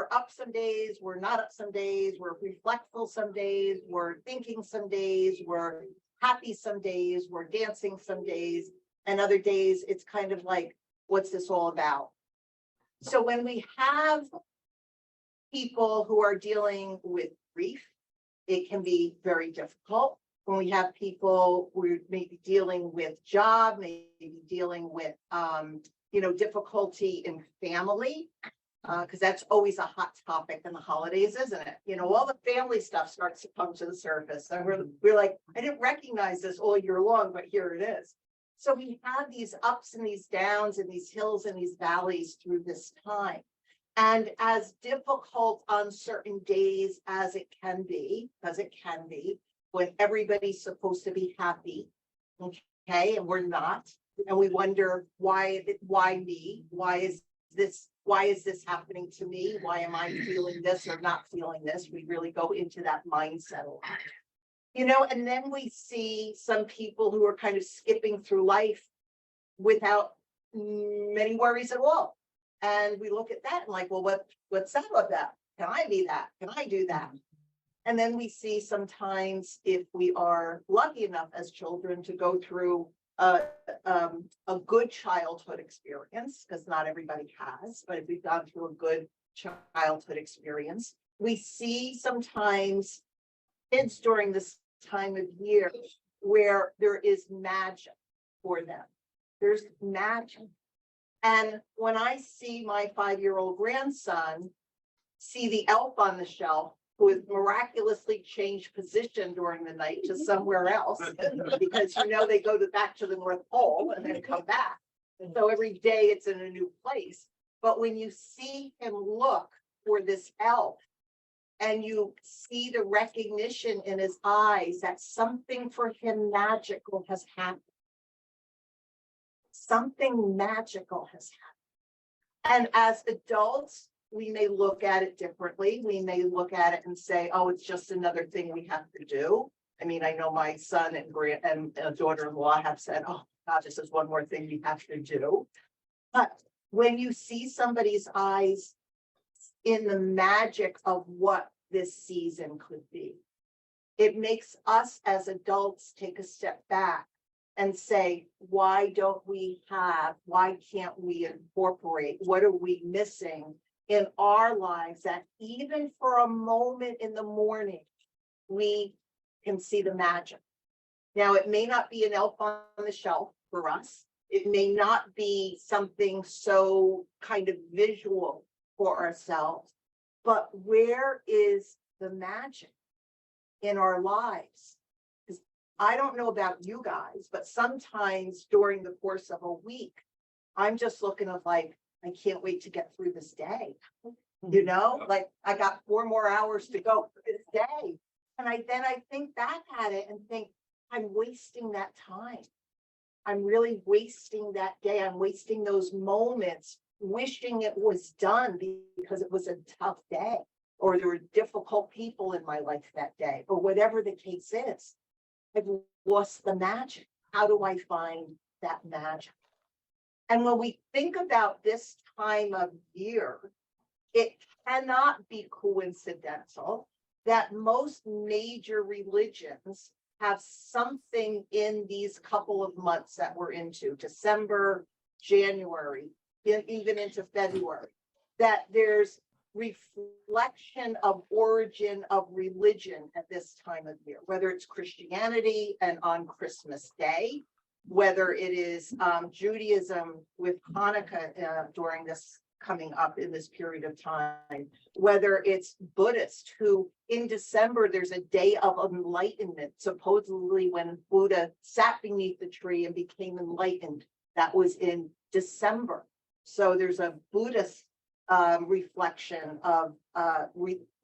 we're up some days, we're not up some days, we're reflectful some days, we're thinking some days, we're happy some days, we're dancing some days, and other days it's kind of like, what's this all about? So when we have people who are dealing with grief, it can be very difficult. When we have people who may be dealing with job, maybe dealing with difficulty in family, because that's always a hot topic in the holidays, isn't it? All the family stuff starts to come to the surface, and we're like, I didn't recognize this all year long, but here it is. So we have these ups and these downs and these hills and these valleys through this time. And as difficult on certain days as it can be, because it can be, when everybody's supposed to be happy, okay, and we're not, and we wonder why me? Why is this happening to me? Why am I feeling this or not feeling this? We really go into that mindset a lot. And then we see some people who are kind of skipping through life without many worries at all. And we look at that and like, well, what's that about that? Can I be that? Can I do that? And then we see sometimes, if we are lucky enough as children to go through a good childhood experience, because not everybody has, but if we've gone through a good childhood experience, we see sometimes kids during this time of year where there is magic for them. There's magic. And when I see my 5-year-old grandson see the elf on the shelf, who has miraculously changed position during the night to somewhere else, because they go back to the North Pole and then come back. And so every day it's in a new place. But when you see him look for this elf, and you see the recognition in his eyes that something for him magical has happened. Something magical has happened. And as adults, we may look at it differently. We may look at it and say, oh, it's just another thing we have to do. I mean, I know my son and daughter-in-law have said, oh, God, this is one more thing we have to do. But when you see somebody's eyes in the magic of what this season could be, it makes us as adults take a step back and say, why can't we incorporate? What are we missing in our lives that even for a moment in the morning, we can see the magic? Now, it may not be an elf on the shelf for us. It may not be something so kind of visual for ourselves, but where is the magic in our lives? Because I don't know about you guys, but sometimes during the course of a week, I'm just looking at like, I can't wait to get through this day. Like I got 4 more hours to go for this day. And I think back at it and think, I'm wasting that time. I'm really wasting that day. I'm wasting those moments, wishing it was done because it was a tough day, or there were difficult people in my life that day, or whatever the case is. I've lost the magic. How do I find that magic? And when we think about this time of year, it cannot be coincidental that most major religions have something in these couple of months that we're into, December, January, even into February, that there's reflection of origin of religion at this time of year, whether it's Christianity and on Christmas Day, whether it is Judaism with Hanukkah during this coming up in this period of time, whether it's Buddhist, who in December, there's a day of enlightenment, supposedly when Buddha sat beneath the tree and became enlightened. That was in December. So there's a Buddhist reflection of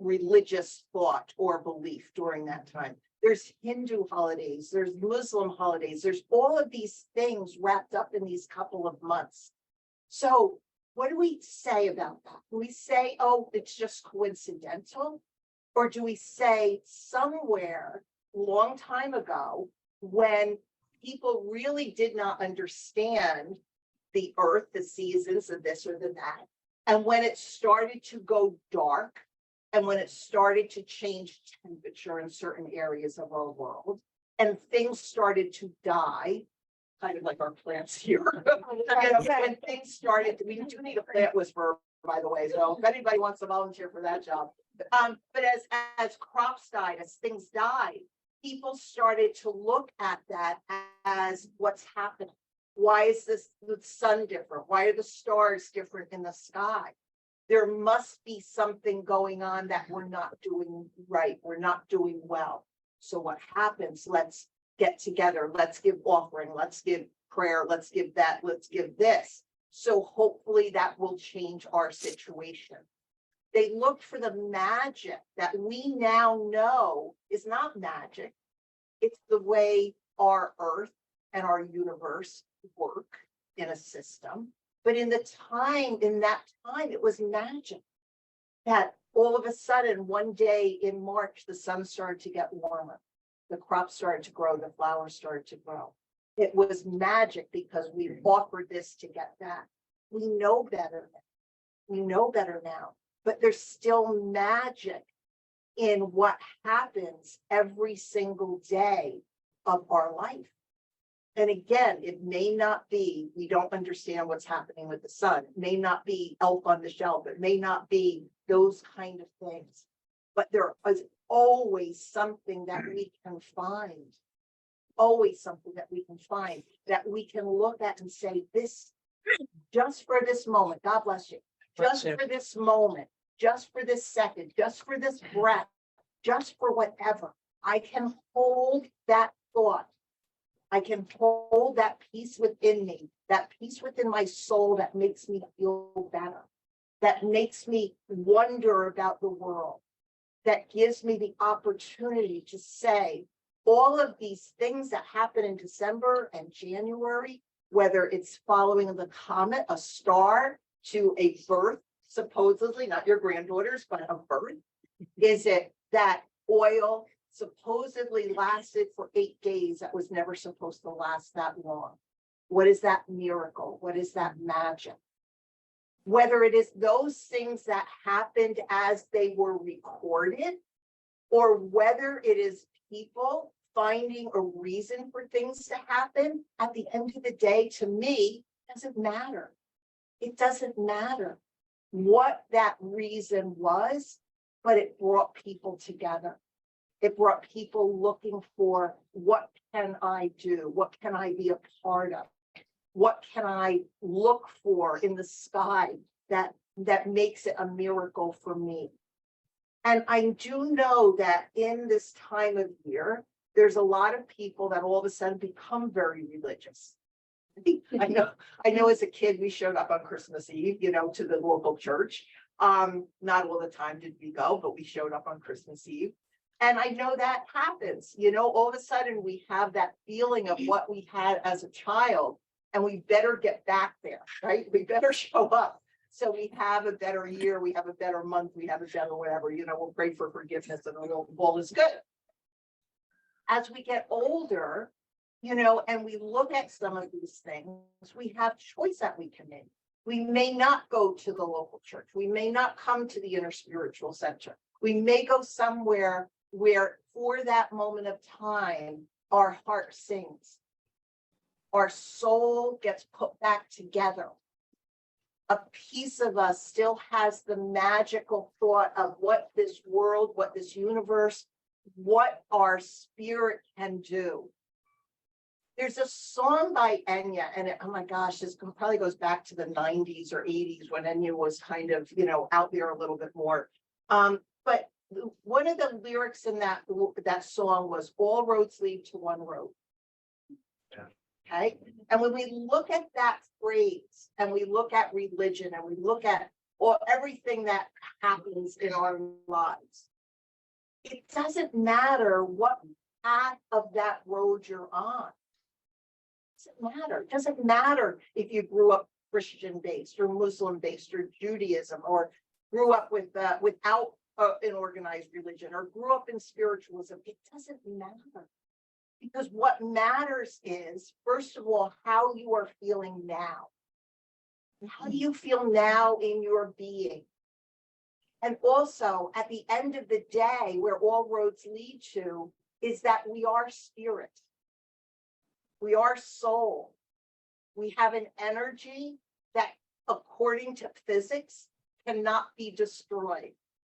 religious thought or belief during that time. There's Hindu holidays, there's Muslim holidays, there's all of these things wrapped up in these couple of months. So what do we say about that? Do we say, oh, it's just coincidental? Or do we say somewhere a long time ago, when people really did not understand the earth, the seasons, of this or the that, And when it started to go dark, and when it started to change temperature in certain areas of our world, and things started to die, kind of like our plants here. When things started, we do need a plant whisperer, by the way, so if anybody wants to volunteer for that job. But as crops died, as things died, people started to look at that as what's happening. Why is the sun different? Why are the stars different in the sky? There must be something going on that we're not doing right. We're not doing well. So what happens? Let's get together. Let's give offering. Let's give prayer. Let's give that. Let's give this. So hopefully that will change our situation. They looked for the magic that we now know is not magic. It's the way our earth and our universe work in a system. But in that time, it was magic that all of a sudden, one day in March, the sun started to get warmer. The crops started to grow, the flowers started to grow. It was magic because we offered this to get that. We know better now. We know better now, but there's still magic in what happens every single day of our life. And again, it may not be, we don't understand what's happening with the sun. It may not be Elf on the Shelf. It may not be those kind of things. But there is always something that we can find. Always something that we can find that we can look at and say, this, just for this moment, God bless you, just for this moment, just for this second, just for this breath, just for whatever, I can hold that thought. I can hold that peace within me, that peace within my soul that makes me feel better, that makes me wonder about the world, that gives me the opportunity to say all of these things that happen in December and January, whether it's following the comet, a star, to a birth, supposedly, not your granddaughter's, but a birth. Is it that oil supposedly lasted for 8 days that was never supposed to last that long? What is that miracle? What is that magic? Whether it is those things that happened as they were recorded, or whether it is people finding a reason for things to happen, at the end of the day, to me, doesn't matter. It doesn't matter what that reason was, but it brought people together. It brought people looking for, what can I do? What can I be a part of? What can I look for in the sky that makes it a miracle for me? And I do know that in this time of year, there's a lot of people that all of a sudden become very religious. I know as a kid, we showed up on Christmas Eve, to the local church. Not all the time did we go, but we showed up on Christmas Eve. And I know that happens, all of a sudden we have that feeling of what we had as a child, and we better get back there, right? We better show up. So we have a better year, we have a better month, we have a better whatever, we'll pray for forgiveness and all is good. As we get older, and we look at some of these things, we have choice that we can make. We may not go to the local church. We may not come to the inner spiritual center. We may go somewhere where for that moment of time, our heart sings. Our soul gets put back together. A piece of us still has the magical thought of what this world, what this universe, what our spirit can do. There's a song by Enya, and oh my gosh, this probably goes back to the 90s or 80s when Enya was kind of, out there a little bit more. But one of the lyrics in that song was, all roads lead to one road. Yeah. Okay. And when we look at that phrase, and we look at religion, and we look at everything that happens in our lives, it doesn't matter what path of that road you're on. It doesn't matter. It doesn't matter if you grew up Christian-based or Muslim-based or Judaism, or grew up without an organized religion, or grew up in spiritualism. It doesn't matter. Because what matters is, first of all, how you are feeling now. How do you feel now in your being? And also, at the end of the day, where all roads lead to, is that we are spirit. We are soul. We have an energy that, according to physics, cannot be destroyed.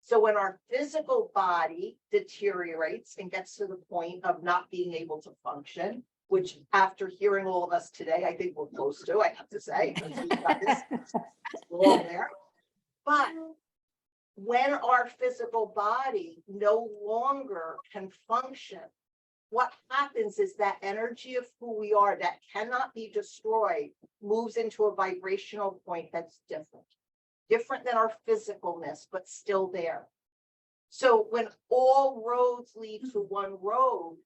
So when our physical body deteriorates and gets to the point of not being able to function, which after hearing all of us today, I think we're close to, I have to say, we're all there. But when our physical body no longer can function, what happens is that energy of who we are that cannot be destroyed moves into a vibrational point that's different than our physicalness, but still there. So when all roads lead to one road,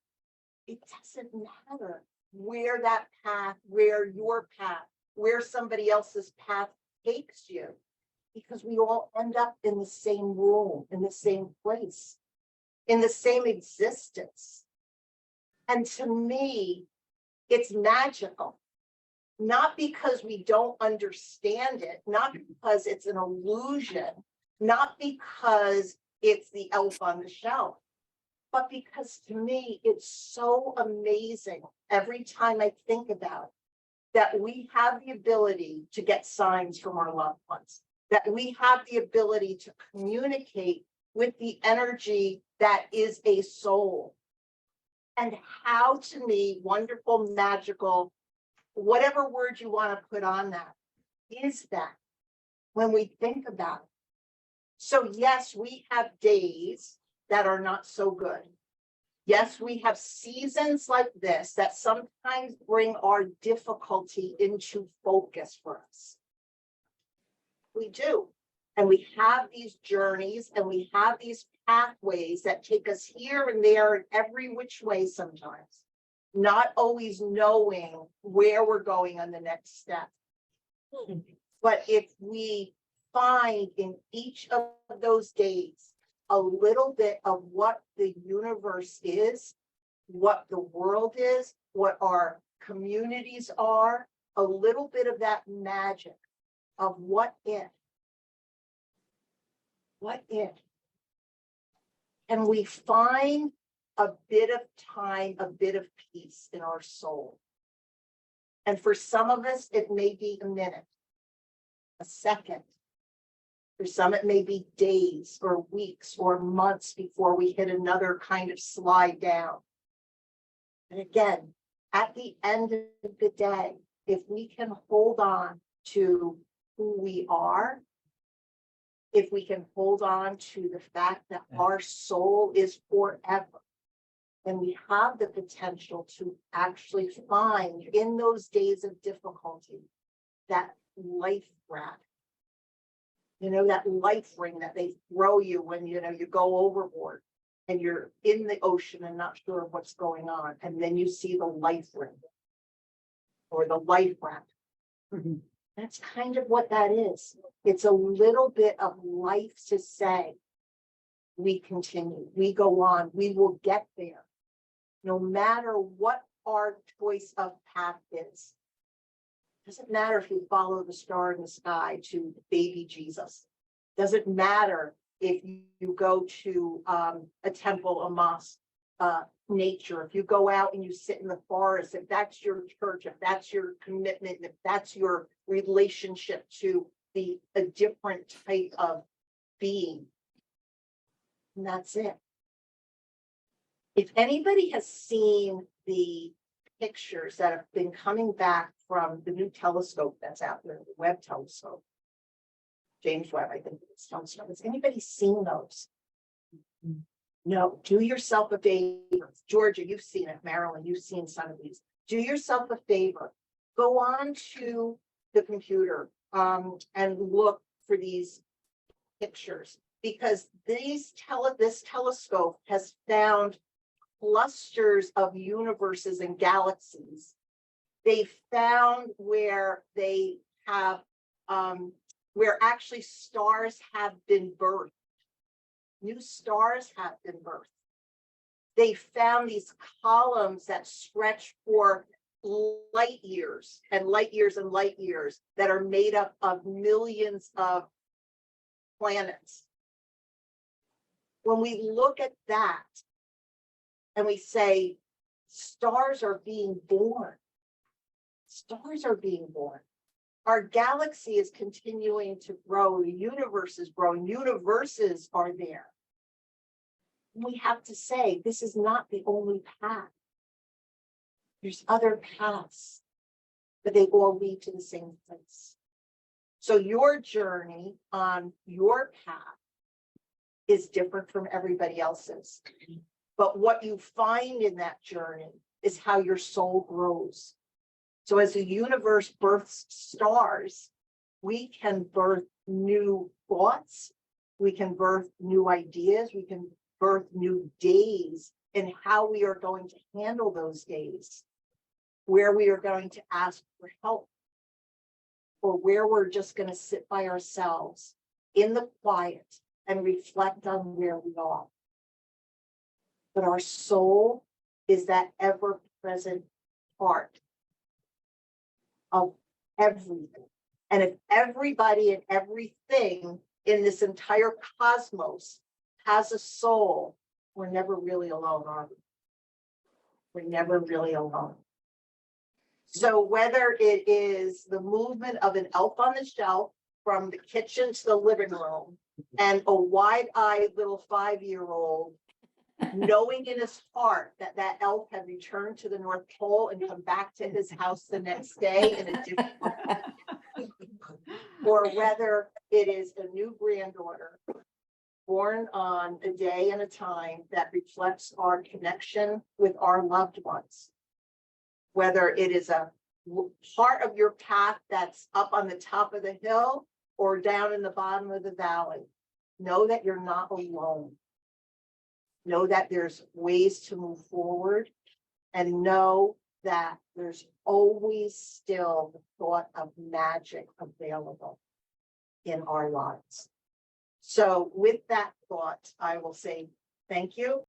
it doesn't matter where that path, where your path, where somebody else's path takes you, because we all end up in the same room, in the same place, in the same existence. And to me, it's magical. Not because we don't understand it, not because it's an illusion, not because it's the elf on the shelf, but because to me, it's so amazing every time I think about it, that we have the ability to get signs from our loved ones, that we have the ability to communicate with the energy that is a soul. And how, to me, wonderful, magical, whatever word you want to put on that, is that when we think about it. So yes, we have days that are not so good. Yes, we have seasons like this that sometimes bring our difficulty into focus for us. We do. And we have these journeys and we have these pathways that take us here and there and every which way sometimes, not always knowing where we're going on the next step. But if we find in each of those days a little bit of what the universe is, what the world is, what our communities are, a little bit of that magic of what if, and we find a bit of time, a bit of peace in our soul. And for some of us, it may be a minute, a second. For some, it may be days or weeks or months before we hit another kind of slide down. And again, at the end of the day, if we can hold on to who we are, if we can hold on to the fact that our soul is forever, then we have the potential to actually find in those days of difficulty that life raft. You know, that life ring that they throw you when, you know, you go overboard and you're in the ocean and not sure what's going on. And then you see the life ring or the life raft. Mm-hmm. That's kind of what that is. It's a little bit of life to say, we continue, we go on, we will get there. No matter what our choice of path is. Doesn't matter if you follow the star in the sky to baby Jesus. Doesn't matter if you go to a temple, a mosque, nature, if you go out and you sit in the forest, if that's your church, if that's your commitment, if that's your relationship to a different type of being. And that's it. If anybody has seen the pictures that have been coming back from the new telescope that's out there, the Webb telescope, James Webb, I think it's telescope. Has anybody seen those? No, do yourself a favor. Georgia, you've seen it. Marilyn, you've seen some of these. Do yourself a favor. Go on to the computer and look for these pictures, because this telescope has found clusters of universes and galaxies. They found where they have, where actually stars have been birthed. New stars have been birthed. They found these columns that stretch for light years and light years and light years that are made up of millions of planets. When we look at that and we say, stars are being born, stars are being born. Our galaxy is continuing to grow. The universe is growing. Universes are there. We have to say, this is not the only path. There's other paths, but they all lead to the same place. So your journey on your path is different from everybody else's. But what you find in that journey is how your soul grows. So as the universe births stars, we can birth new thoughts, we can birth new ideas, we can birth new days and how we are going to handle those days, where we are going to ask for help, or where we're just going to sit by ourselves in the quiet and reflect on where we are. But our soul is that ever-present part of everything. And if everybody and everything in this entire cosmos has a soul, we're never really alone, are we? We're never really alone. So whether it is the movement of an elf on the shelf from the kitchen to the living room, and a wide-eyed little 5-year-old knowing in his heart that that elf had returned to the North Pole and come back to his house the next day in a different way, or whether it is a new granddaughter born on a day and a time that reflects our connection with our loved ones, whether it is a part of your path that's up on the top of the hill or down in the bottom of the valley, know that you're not alone. Know that there's ways to move forward, and know that there's always still the thought of magic available in our lives. So with that thought, I will say thank you.